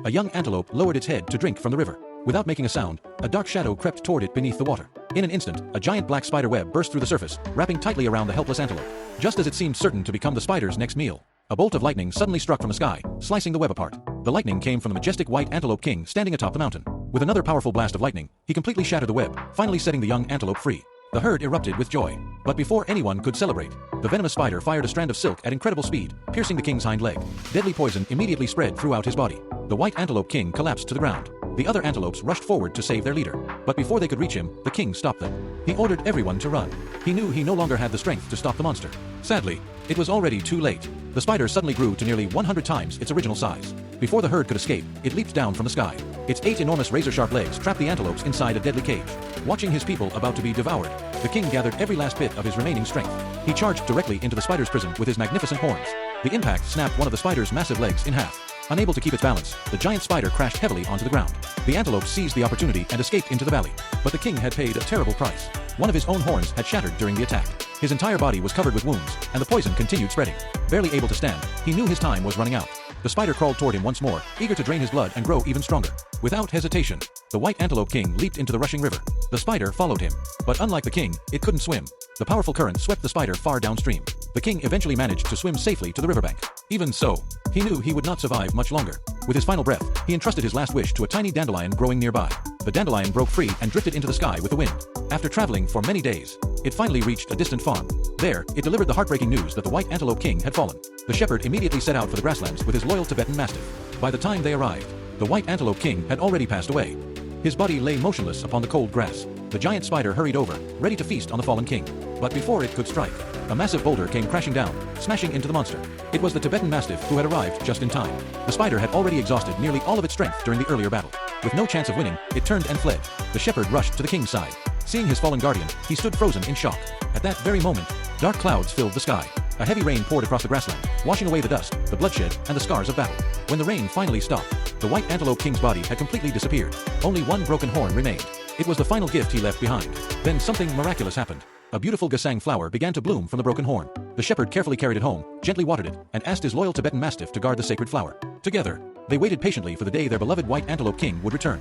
A young antelope lowered its head to drink from the river. Without making a sound, a dark shadow crept toward it beneath the water. In an instant, a giant black spider web burst through the surface, wrapping tightly around the helpless antelope. Just as it seemed certain to become the spider's next meal, a bolt of lightning suddenly struck from the sky, slicing the web apart. The lightning came from the majestic White Antelope King standing atop the mountain. With another powerful blast of lightning, he completely shattered the web, finally setting the young antelope free. The herd erupted with joy. But before anyone could celebrate, the venomous spider fired a strand of silk at incredible speed, piercing the king's hind leg. Deadly poison immediately spread throughout his body. The White Antelope King collapsed to the ground. The other antelopes rushed forward to save their leader. But before they could reach him, the king stopped them. He ordered everyone to run. He knew he no longer had the strength to stop the monster. Sadly, it was already too late. The spider suddenly grew to nearly 100 times its original size. Before the herd could escape, it leaped down from the sky. Its 8 enormous razor-sharp legs trapped the antelopes inside a deadly cage. Watching his people about to be devoured, the king gathered every last bit of his remaining strength. He charged directly into the spider's prison with his magnificent horns. The impact snapped one of the spider's massive legs in half. Unable to keep its balance, the giant spider crashed heavily onto the ground. The antelope seized the opportunity and escaped into the valley. But the king had paid a terrible price. One of his own horns had shattered during the attack. His entire body was covered with wounds, and the poison continued spreading. Barely able to stand, he knew his time was running out. The spider crawled toward him once more, eager to drain his blood and grow even stronger. Without hesitation, the White Antelope King leaped into the rushing river. The spider followed him. But unlike the king, it couldn't swim. The powerful current swept the spider far downstream. The king eventually managed to swim safely to the riverbank. Even so, he knew he would not survive much longer. With his final breath, he entrusted his last wish to a tiny dandelion growing nearby. The dandelion broke free and drifted into the sky with the wind. After traveling for many days, it finally reached a distant farm. There, it delivered the heartbreaking news that the White Antelope King had fallen. The shepherd immediately set out for the grasslands with his loyal Tibetan mastiff. By the time they arrived, the White Antelope King had already passed away. His body lay motionless upon the cold grass. The giant spider hurried over, ready to feast on the fallen king. But before it could strike, a massive boulder came crashing down, smashing into the monster. It was the Tibetan mastiff who had arrived just in time. The spider had already exhausted nearly all of its strength during the earlier battle. With no chance of winning, it turned and fled. The shepherd rushed to the king's side. Seeing his fallen guardian, he stood frozen in shock. At that very moment, dark clouds filled the sky. A heavy rain poured across the grassland, washing away the dust, the bloodshed, and the scars of battle. When the rain finally stopped, the White Antelope King's body had completely disappeared. Only one broken horn remained. It was the final gift he left behind. Then something miraculous happened. A beautiful gasang flower began to bloom from the broken horn. The shepherd carefully carried it home, gently watered it, and asked his loyal Tibetan mastiff to guard the sacred flower. Together, they waited patiently for the day their beloved White Antelope King would return.